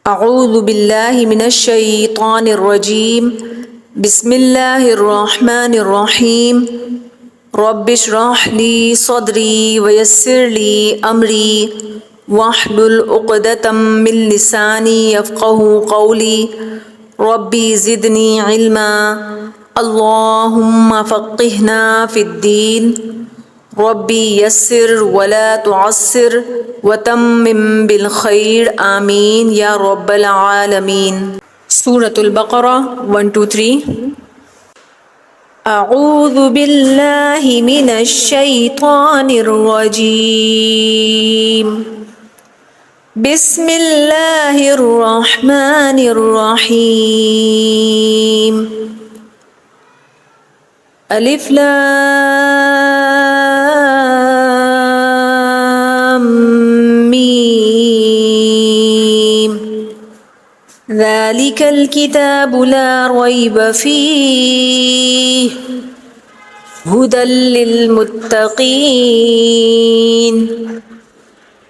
اعوذ باللہ من الشیطان الرجیم بسم اللہ الرحمن الرحیم رب اشرح لی صدری ویسر لی امری واحلل عقدۃ من لسانی یفقہوا قولی ربی زدنی علما اللہم فقہنا فی الدین ربی یسر ولا تعسر وتمم بالخیر آمین یا رب العالمین۔ سورۃ البقرہ 1-3۔ اعوذ باللہ من الشیطان الرجیم بسم اللہ الرحمن الرحیم الف لام میم ذالک الکتاب لا ریب فیہ ھدی للمتقین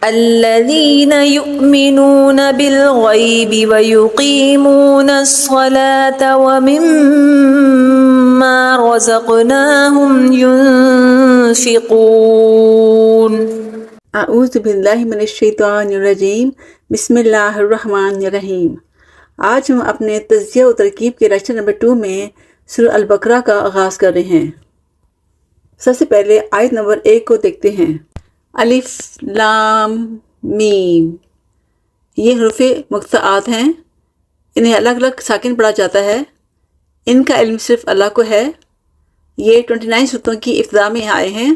الذین یؤمنون بالغیب ویقیمون الصلاة ومما رزقناہم ينفقون۔ اعوذ باللہ من الشیطان الرجیم بسم اللہ الرحمن الرحیم۔ آج ہم اپنے تجزیہ و ترکیب کے لیکچر نمبر 2 میں سورہ البقرہ کا آغاز کر رہے ہیں۔ سب سے پہلے آیت نمبر 1 کو دیکھتے ہیں۔ الف لام میم، یہ حروف مقطعات ہیں، انہیں الگ الگ ساکن پڑھا جاتا ہے، ان کا علم صرف اللہ کو ہے۔ یہ 29 سورتوں کی ابتدا میں آئے ہیں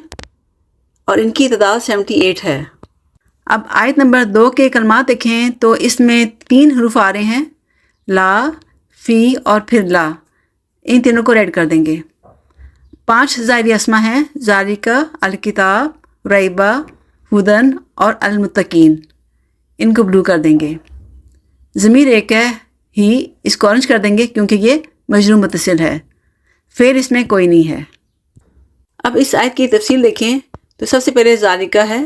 اور ان کی تعداد 78 ہے۔ اب آیت نمبر 2 کے کلمات دیکھیں تو اس میں 3 حروف آ رہے ہیں، لا، فی اور پھر لا، ان تینوں کو ریڈ کر دیں گے۔ 5 ظاہری اسما ہیں، ذالکہ، الکتاب، ریبہ، ہدن اور المتقین، ان کو بلو کر دیں گے۔ ضمیر ایک ہے، ہی، اس کو اورنج کر دیں گے کیونکہ یہ مجرور متصل ہے، پھر اس میں کوئی نہیں ہے۔ اب اس آیت کی تفصیل دیکھیں تو سب سے پہلے ذالکہ ہے،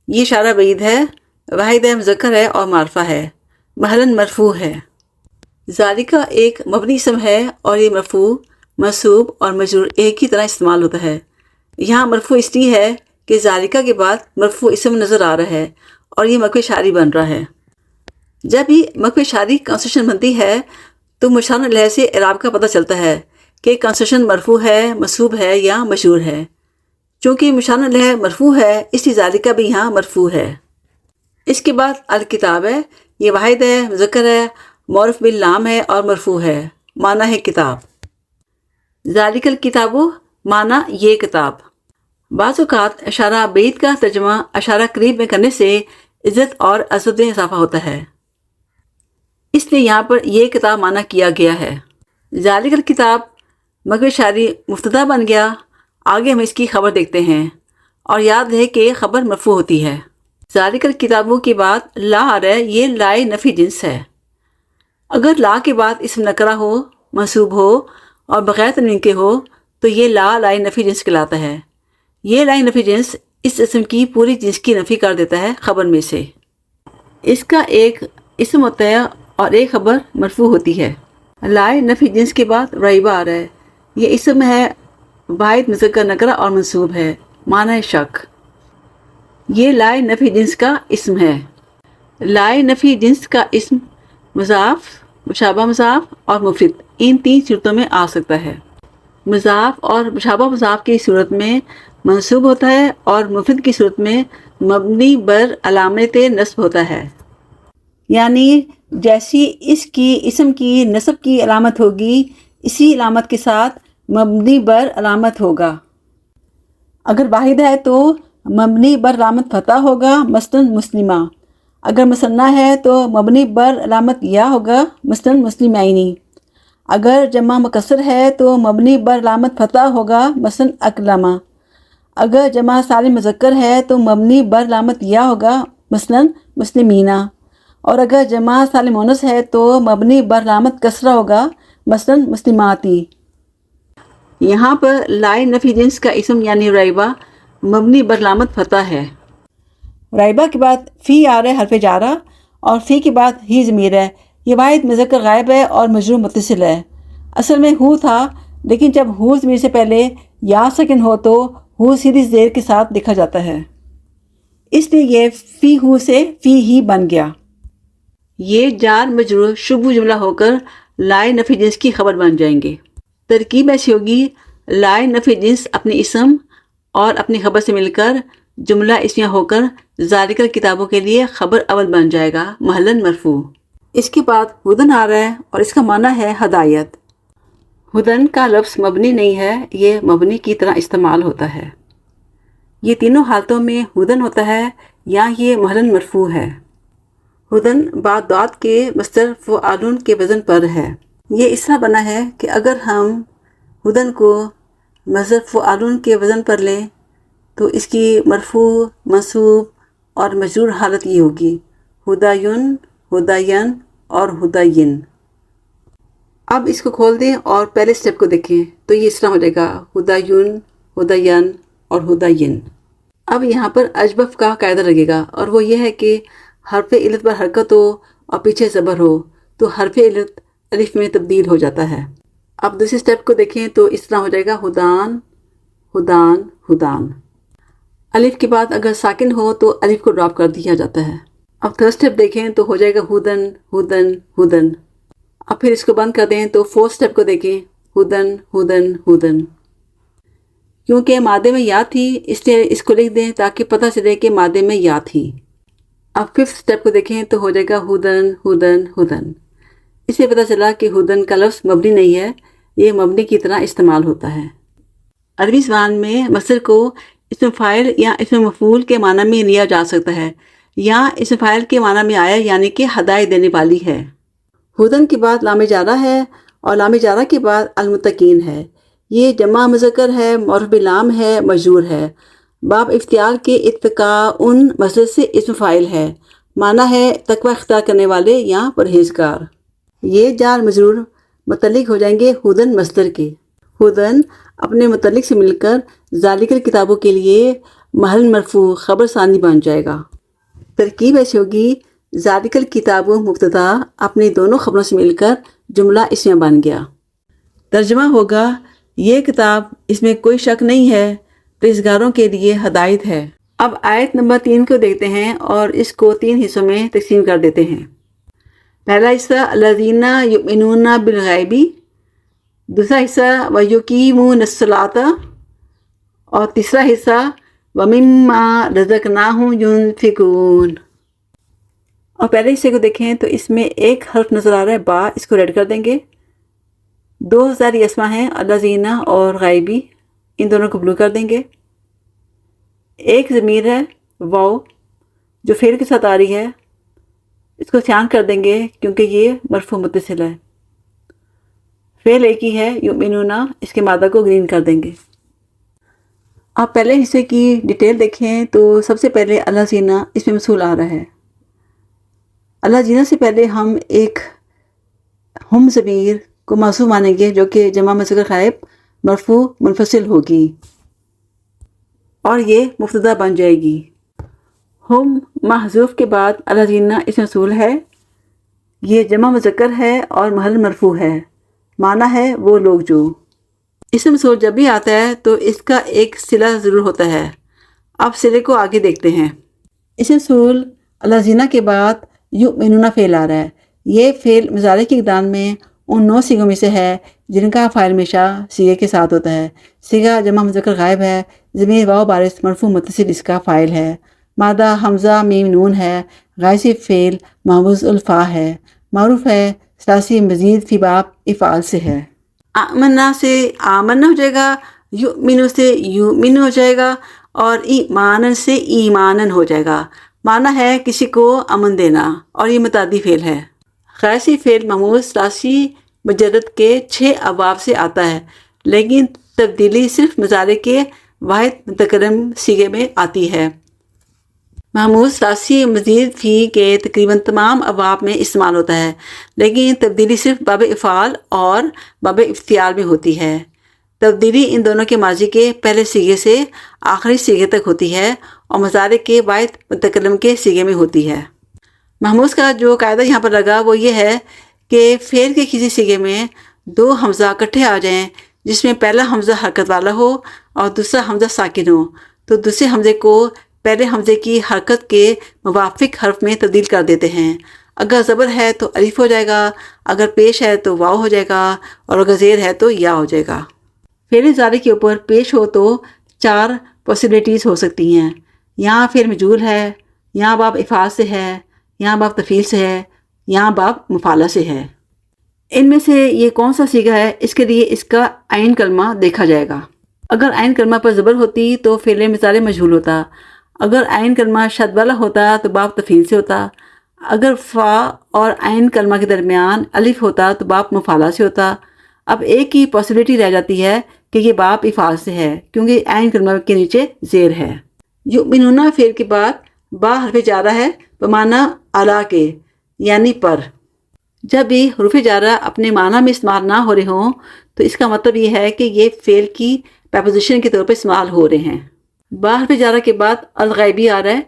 یہ اشارہ بعید ہے، واحد مذکر ہے اور معرفہ ہے، محلاً مرفوع ہے۔ ذالکہ ایک مبنی اسم ہے اور یہ مرفوع، منصوب اور مجرور ایک ہی طرح استعمال ہوتا ہے۔ یہاں مرفوع اس لیے ہے کہ ذالکہ کے بعد مرفوع اسم نظر آ رہا ہے اور یہ مکوِ شعری بن رہا ہے۔ جب بھی مکوِ شعری کنسٹرکشن بنتی ہے تو مشار علیہ سے اعراب کا پتہ چلتا ہے کہ کنسٹرکشن مرفوع ہے، منصوب ہے یا مجرور ہے۔ چونکہ مشار علیہ مرفوع ہے اس لیے ذالکہ بھی یہاں مرفوع ہے۔ اس کے بعد الکتاب ہے، یہ واحد ہے، مذکر ہے، معرف باللام ہے اور مرفوع ہے، معنی ہے کتاب۔ ذالک الکتاب، معنی یہ کتاب۔ بعض اوقات اشارہ بعید کا ترجمہ اشارہ قریب میں کرنے سے عزت اور عظمت میں اضافہ ہوتا ہے، اس لیے یہاں پر یہ کتاب معنی کیا گیا ہے۔ ذالک الکتاب مکوِ شعری مبتدا بن گیا، آگے ہم اس کی خبر دیکھتے ہیں اور یاد ہے کہ خبر مرفوع ہوتی ہے۔ ذالک الکتابوں کے بعد لا آ رہا ہے، یہ لائے نفی جنس ہے۔ اگر لا کے بعد اسم نکرہ ہو، منصوب ہو اور بغیر تنوین کے ہو تو یہ لا لائے نفی جنس کہلاتا ہے۔ یہ لائے نفی جنس اس اسم کی پوری جنس کی نفی کر دیتا ہے خبر میں سے۔ اس کا ایک اسم ہوتا ہے اور ایک خبر مرفوع ہوتی ہے۔ لائے نفی جنس کے بعد ریبہ آ رہا ہے، یہ اسم ہے، واحد مذکر نکرہ اور منصوب ہے، معنی شک۔ یہ لائے نفی جنس کا اسم ہے۔ لائے نفی جنس کا اسم مضاف، مشابہ مضاف اور مفرد ان 3 صورتوں میں آ سکتا ہے۔ مضاف اور مشابہ مضاف کی صورت میں منصوب ہوتا ہے اور مفرد کی صورت میں مبنی بر علامت نصب ہوتا ہے، یعنی جیسی اس کی اسم کی نصب کی علامت ہوگی اسی علامت کے ساتھ مبنی بر علامت ہوگا۔ اگر واحد ہے تو مبنی بر علامت فتح ہوگا، مثلاً مسلمہ۔ اگر مثنیٰ ہے تو مبنی بر علامت یا ہوگا، مثلاً مسلمین۔ اگر جمع مکسر ہے تو مبنی بر علامت فتح ہوگا، مثلاً اکلمہ۔ اگر جمع سالم مذکر ہے تو مبنی بر علامت یا ہوگا، مثلاً مسلمینہ۔ اور اگر جمع سالم مؤنث ہے تو مبنی بر علامت کسرہ ہوگا، مثلاً مسلماتی۔ یہاں پر لائے نفی جنس کا اسم یعنی ریبہ مبنی بر علامت فتح ہے۔ ریبہ کے بعد فی آ رہا ہے حرف جارہ اور فی کے بعد ہی ضمیر ہے۔ یہ واحد مذکر غائب ہے اور مجرور متصل ہے۔ اصل میں ہو تھا، لیکن جب ہو ضمیر سے پہلے یا ساکن ہو تو ہو سیدھی زیر کے ساتھ لکھا جاتا ہے، اس لیے یہ فی ہو سے فی ہی بن گیا۔ یہ جار مجرور شبہ جملہ ہو کر لائے نفی جنس کی خبر بن جائیں گے۔ ترکیب ایسی ہوگی، لائے نفی جنس اپنے اسم اور اپنی خبر سے مل کر جملہ اسمیہ ہو کر ذالک کتابوں کے لیے خبر اول بن جائے گا، محلاً مرفوع۔ اس کے بعد ہدن آ رہا ہے اور اس کا معنی ہے ہدایت۔ ہدن کا لفظ مبنی نہیں ہے، یہ مبنی کی طرح استعمال ہوتا ہے۔ یہ تینوں حالتوں میں ہدن ہوتا ہے یا یہ محلاً مرفوع ہے۔ ہدن بعد دعات کے مصدر فعالون کے وزن پر ہے۔ یہ اس طرح بنا ہے کہ اگر ہم ہدن کو مصدر فعالون کے وزن پر لیں تو اس کی مرفوع، منصوب اور مجرور حالت یہ ہوگی، ہدایون، ہداین اور ہداین۔ اب اس کو کھول دیں اور پہلے سٹیپ کو دیکھیں تو یہ اس طرح ہو جائے گا، ہدایون، ہداین اور ہداین۔ اب یہاں پر اجبف کا قاعدہ لگے گا اور وہ یہ ہے کہ حرف علت پر حرکت ہو اور پیچھے زبر ہو تو حرف علت الف میں تبدیل ہو جاتا ہے۔ اب دوسرے سٹیپ کو دیکھیں تو اس طرح ہو جائے گا، ہدان، ہدان، ہدان۔ الف کے بعد اگر ساکن ہو تو الف کو ڈراپ کر دیا جاتا ہے۔ اب تھرڈ سٹیپ دیکھیں تو ہو جائے گا، ہدن، ہدن، ہدن۔ اب پھر اس کو بند کر دیں تو فورتھ سٹیپ کو دیکھیں، ہدن، ہدن، ہدن۔ کیونکہ مادے میں یا تھی اس لیے اس کو لکھ دیں تاکہ پتہ چلے کہ مادے میں یا تھی۔ اب ففتھ سٹیپ کو دیکھیں تو ہو جائے گا، ہدن، ہدن، ہدن۔ اس سے پتہ چلا کہ ہدن کا لفظ مبنی نہیں ہے، یہ مبنی کی طرح استعمال ہوتا ہے۔ عربی زبان میں مصدر کو اسم فاعل یا اسم مفعول کے معنی میں لیا جا سکتا ہے یا اسم فاعل کے معنی میں آیا یعنی کہ ہدایت دینے والی ہے۔ ہدن کے بعد لام جارہ ہے اور لام جارہ کے بعد المتقین ہے۔ یہ جمع مذکر ہے، معروف بلام ہے، مجرور ہے۔ باب اختیار کے اتقاء مصدر سے اسم فاعل ہے، معنی ہے تقوی اختیار کرنے والے یا پرہیزگار۔ یہ جار مجرور متعلق ہو جائیں گے ہدن مصدر کے۔ ہدن اپنے متعلق سے مل کر ذالک کتابوں کے لیے محل مرفوع خبر ثانی بن جائے گا۔ ترکیب ایسی ہوگی، ذالک الکتاب مبتدا اپنی دونوں خبروں سے مل کر جملہ اسمیہ بن گیا۔ ترجمہ ہوگا، یہ کتاب، اس میں کوئی شک نہیں ہے، پرہیزگاروں کے لیے ہدایت ہے۔ اب آیت نمبر 3 کو دیکھتے ہیں اور اس کو 3 حصوں میں تقسیم کر دیتے ہیں۔ پہلا حصہ الذین یؤمنون بالغیب، دوسرا حصہ ویقیمون الصلاۃ، اور تیسرا حصہ ومما رزقناہم ینفقون۔ اور پہلے حصے کو دیکھیں تو اس میں ایک حرف نظر آ رہا ہے، با، اس کو ریڈ کر دیں گے۔ 2 ذاتی اسما ہیں، الذین اور غائبی، ان دونوں کو بلو کر دیں گے۔ ایک ضمیر ہے واو جو فعل کے ساتھ آ رہی ہے، اس کو سیان کر دیں گے کیونکہ یہ مرفوع متصل ہے۔ فعل ایک ہی ہے یؤمنون، اس کے مادہ کو گرین کر دیں گے۔ آپ پہلے حصے کی ڈیٹیل دیکھیں تو سب سے پہلے الذین اس میں موصول آ رہا ہے۔ الذین سے پہلے ہم ایک ہم ضمیر کو موصول مانیں گے جو کہ جمع مذکر غائب مرفوع منفصل ہوگی اور یہ مبتدا بن جائے گی۔ ہم محذوف کے بعد الذین اس موصول ہے، یہ جمع مذکر ہے اور محل مرفوع ہے، معنی ہے وہ لوگ جو۔ اسم موصول جب بھی آتا ہے تو اس کا ایک صلہ ضرور ہوتا ہے۔ اب صلے کو آگے دیکھتے ہیں۔ اسم موصول الذین کے بعد یؤمنون فعل آ رہا ہے۔ یہ فعل مضارع کی اقدام میں ان 9 صیغوں میں سے ہے جن کا فاعل ہمیشہ صیغے کے ساتھ ہوتا ہے۔ صیغہ جمع مذکر غائب ہے، ضمیر واو بارز مرفوع متصل اس کا فاعل ہے، مادہ حمزہ میم نون ہے، غائب فعل محفوظ الفا ہے، معروف ہے ثلاثی مزید فی باب افعال سے ہے۔ آمنا سے آمن ہو جائے گا، یؤمن سے یؤمن ہو جائے گا اور ایمانن سے ایمانن ہو جائے گا، معنی ہے کسی کو امن دینا، اور یہ متعدی فعل ہے۔ غائب فعل محفوظ ثلاثی مجرد کے 6 ابواب سے آتا ہے، لیکن تبدیلی صرف مضارع کے واحد متکلم صیغے میں آتی ہے۔ محمود ثلاثی مزید فی کے تقریباً تمام ابواب میں استعمال ہوتا ہے، لیکن تبدیلی صرف باب افعال اور باب افتعال میں ہوتی ہے۔ تبدیلی ان دونوں کے ماضی کے پہلے صیغے سے آخری صیغے تک ہوتی ہے اور مضارع کے واحد متکلم کے صیغے میں ہوتی ہے۔ محموز کا جو قاعدہ یہاں پر لگا وہ یہ ہے کہ فعل کے کسی صیغے میں دو حمزہ اکٹھے آ جائیں جس میں پہلا حمزہ حرکت والا ہو اور دوسرا حمزہ ساکن ہو، تو دوسرے حمزے کو پہلے حمزے کی حرکت کے موافق حرف میں تبدیل کر دیتے ہیں۔ اگر زبر ہے تو الف ہو جائے گا، اگر پیش ہے تو واو ہو جائے گا، اور اگر زیر ہے تو یا ہو جائے گا۔ فعل ضارع کے اوپر پیش ہو تو 4 پاسبلٹیز ہو سکتی ہیں۔ یہاں فعل مجہول ہے، یہاں باب افعال سے ہے، یہاں باب تفعیل سے ہے، یہاں باب مفعلہ سے ہے۔ ان میں سے یہ کون سا صیغہ ہے، اس کے لیے اس کا عین کلمہ دیکھا جائے گا۔ اگر عین کلمہ پر زبر ہوتی تو فعل مضارع مجہول ہوتا، اگر عین کلمہ شد والا ہوتا تو باب تفعیل سے ہوتا، اگر فا اور عین کلمہ کے درمیان الف ہوتا تو باب مفعلہ سے ہوتا۔ اب ایک ہی پاسبلٹی رہ جاتی ہے کہ یہ باب افعال سے ہے کیونکہ عین کلمہ کے نیچے زیر ہے۔ یؤمنون فعل کے بعد با حرف جارہ ہے بمعنی علی کے، یعنی پر۔ جب بھی حروف جارہ اپنے معنی میں استعمال نہ ہو رہے ہوں تو اس کا مطلب یہ ہے کہ یہ فعل کی پریپوزیشن کے طور پر استعمال ہو رہے ہیں۔ با حرف جارہ کے بعد الغیبی آ رہا ہے،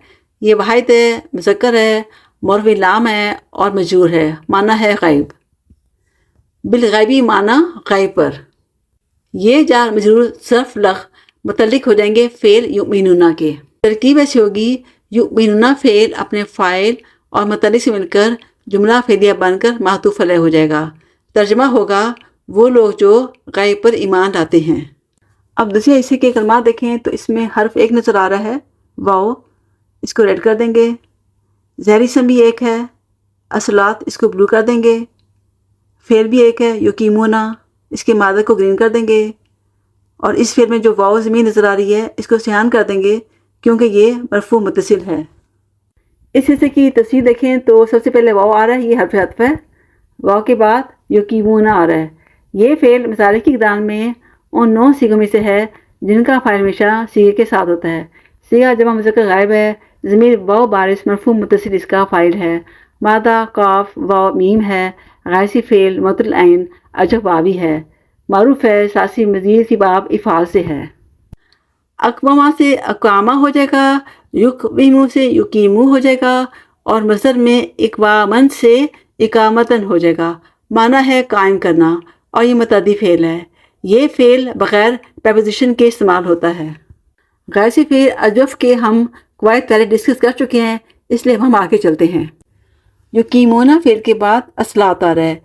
یہ واحد ہے، مذکر ہے، معرف لام ہے اور مجرور ہے، معنی ہے غیب۔ بالغیبی معنی غیب پر۔ یہ جار مجرور صرف لغ متعلق ہو جائیں گے فعل یؤمنون کے۔ ترکیب ایسی ہوگی، یؤمنون فعل اپنے فاعل اور متعلق سے مل کر جملہ فعلیہ بن کر معطوف علیہ ہو جائے گا۔ ترجمہ ہوگا وہ لوگ جو غیب پر ایمان لاتے ہیں۔ اب دوسرے حصے کے کلمات دیکھیں تو اس میں حرف ایک نظر آ رہا ہے، واو، اس کو ریڈ کر دیں گے۔ زہری سم بھی ایک ہے، اصلات، اس کو بلو کر دیں گے۔ فعل بھی ایک ہے، یقیمونا، اس کے ماضی کو گرین کر دیں گے۔ اور اس فعل میں جو واو زمین نظر آ رہی ہے اس کو سیان کر دیں گے کیونکہ یہ مرفوع متصل ہے۔ اس حصے کی تفصیل دیکھیں تو سب سے پہلے واو آ رہا ہے، یہ حرف عطف ہے۔ واو کے بعد یقیمونا آ رہا ہے۔ یہ فعل مضارع کی اقدام میں ان 9 صیغوں میں سے ہے جن کا فاعل ہمیشہ صیغے کے ساتھ ہوتا ہے۔ صیغہ جمع مذکر غائب ہے، ضمیر واو بارش مرفوع متصل اس کا فاعل ہے۔ مادہ قاف واو میم ہے، غائسی فعل معطل عین اجب واوی ہے، معروف ہے، ساسی مزید کی باب افعال سے ہے۔ اقوامہ سے اقامہ ہو جائے گا، یقویمو سے یقیمو ہو جائے گا، اور مصدر میں اقوامن سے اقامتن ہو جائے گا، معنی ہے قائم کرنا، اور یہ متعدی فعل ہے۔ یہ فعل بغیر پریپوزیشن کے استعمال ہوتا ہے۔ غائسی فعل اجوف کے ہم قواعد پہلے ڈسکس کر چکے ہیں، اس لیے ہم آگے چلتے ہیں۔ یقیمونا فعل کے بعد اصلات آ رہا ہے،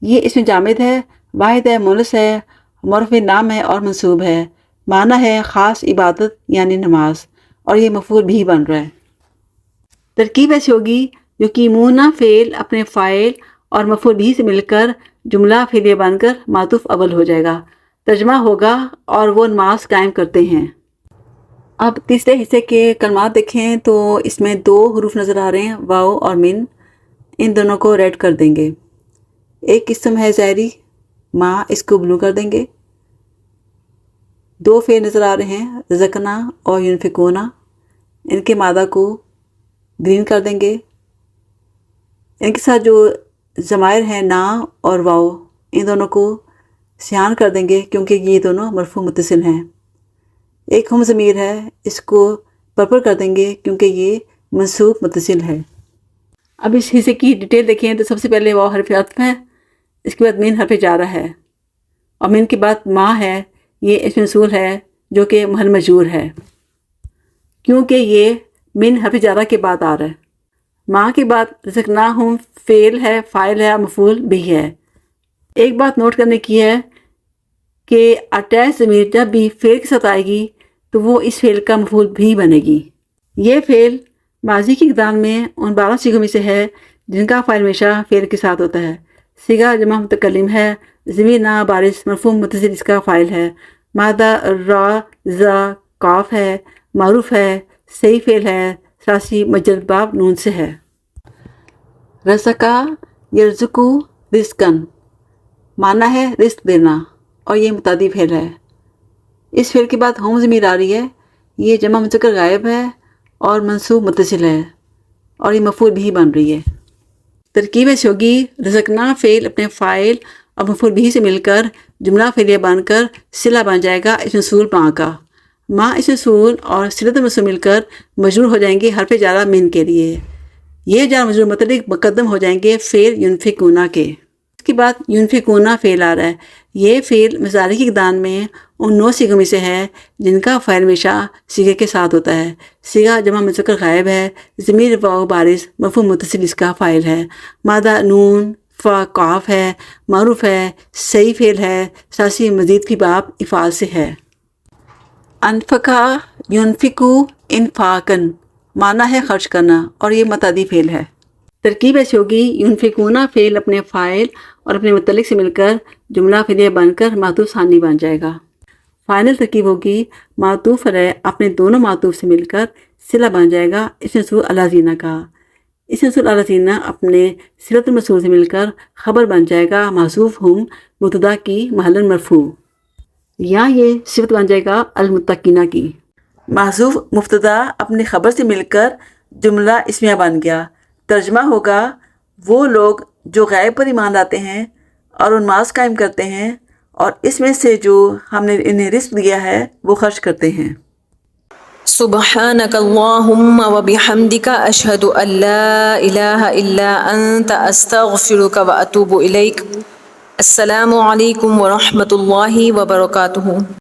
یہ اس میں جامد ہے، واحد ہے، مونث ہے، معرف نام ہے اور منصوب ہے، معنی ہے خاص عبادت یعنی نماز، اور یہ مفعول بھی بن رہا ہے۔ ترکیب ایسی ہوگی، یقیمونا فعل اپنے فاعل اور مفعول بھی سے مل کر جملہ فعلیہ بن کر معطوف اول ہو جائے گا، ترجمہ ہوگا اور وہ نماز قائم کرتے ہیں۔ اب تیسرے حصے کے کلمات دیکھیں تو اس میں 2 حروف نظر آ رہے ہیں، واو اور من، ان دونوں کو ریڈ کر دیں گے۔ ایک قسم ہے ظاہری، ما، اس کو بلو کر دیں گے۔ 2 فعل نظر آ رہے ہیں، رزقنا اور ینفقونا، ان کے مادہ کو گرین کر دیں گے۔ ان کے ساتھ جو ضمائر ہیں نا اور واو، ان دونوں کو سیان کر دیں گے کیونکہ یہ دونوں مرفوع متصل ہیں۔ ایک ہم ضمیر ہے، اس کو پرپل کر دیں گے کیونکہ یہ منصوب متصل ہے۔ اب اس حصے کی ڈیٹیل دیکھیں تو سب سے پہلے واو حرف عطف ہے، اس کے بعد من حرف جارہ ہے، اور من کے بعد ما ہے، یہ اسم موصول ہے جو کہ محل مجرور ہے کیونکہ یہ من حرف جارہ کے بعد آ رہا ہے۔ ما کے بعد رزقناہم فعل ہے، فاعل ہے، مفعول بھی ہے۔ ایک بات نوٹ کرنے کی ہے کہ اٹیچ ضمیر جب بھی فعل کے ساتھ آئے گی تو وہ اس فعل کا مفعول بھی بنے گی۔ یہ فعل ماضی کی اقدام میں ان 12 صیغوں میں سے ہے جن کا فاعل ہمیشہ فعل کے ساتھ ہوتا ہے۔ صیغہ جمع متکلم ہے، ضمیر نا بارش مرفوع متصل اس کا فاعل ہے، مادہ را زا قاف ہے، معروف ہے، صحیح فعل ہے، ثلاثی مجرد باب نون سے ہے۔ رزقا یرزقو رزقن، معنی ہے رزق دینا، اور یہ متعدی فعل ہے۔ اس فعل کے بعد ہم ضمیر آ رہی ہے، یہ جمع مذکر غائب ہے اور منصوب متصل ہے، اور یہ مفعول بھی بن رہی ہے۔ ترکیب ایسی ہوگی، رزقنا فعل اپنے فاعل اور مفعول بھی سے مل کر جملہ فعلیہ بن کر صلہ بن جائے گا اسم موصول ما کا۔ ما اسم موصول اور صلۃ الموصول مل کر مجرور ہو جائیں گے حرف جارہ من کے لیے۔ یہ جار مجرور متعلق مقدم ہو جائیں گے فعل ینفقون کے۔ اس کے بعد ینفقون فعل آ رہا ہے۔ یہ فعل مضارع کی اقدام میں ان 9 صیغوں میں سے ہے جن کا فاعل ہمیشہ صیغے کے ساتھ ہوتا ہے۔ صیغہ جمع مذکر غائب ہے، ضمیر واو بارز مرفوع متصل اس کا فاعل ہے، مادہ نون فا قاف ہے، معروف ہے، صحیح فعل ہے، ثلاثی مزید کی باب افعال سے ہے۔ انفقا ینفقو انفاقن معنی ہے خرچ کرنا اور یہ متعدی فعل ہے۔ ترکیب ایسی ہوگی ینفقون فعل اپنے فاعل اور اپنے متعلق سے مل کر جملہ فعلیہ بن کر معطوف ثانی بن جائے گا۔ فائنل ترکیب ہوگی معطوف علیہ اپنے دونوں معطوف سے مل کر صلہ بن جائے گا اسم موصول علی زینہ کا۔ اسم موصول علی زینہ اپنے صلۃ الموصول سے مل کر خبر بن جائے گا محذوف ہم مبتدا کی محلاً مرفوع، یا یہ صفت بن جائے گا المتقین کی۔ محذوف مبتدا اپنے خبر سے مل کر جملہ اسمیہ بن گیا۔ ترجمہ ہوگا وہ لوگ جو غیب پر ایمان لاتے ہیں اور نماز قائم کرتے ہیں اور اس میں سے جو ہم نے انہیں رزق دیا ہے وہ خرچ کرتے ہیں۔ سبحانك اللهم وبحمدك أشهد أن لا إله إلا أنت أستغفرك وأتوب إليك۔ السلام علیکم ورحمۃ اللہ وبرکاتہ۔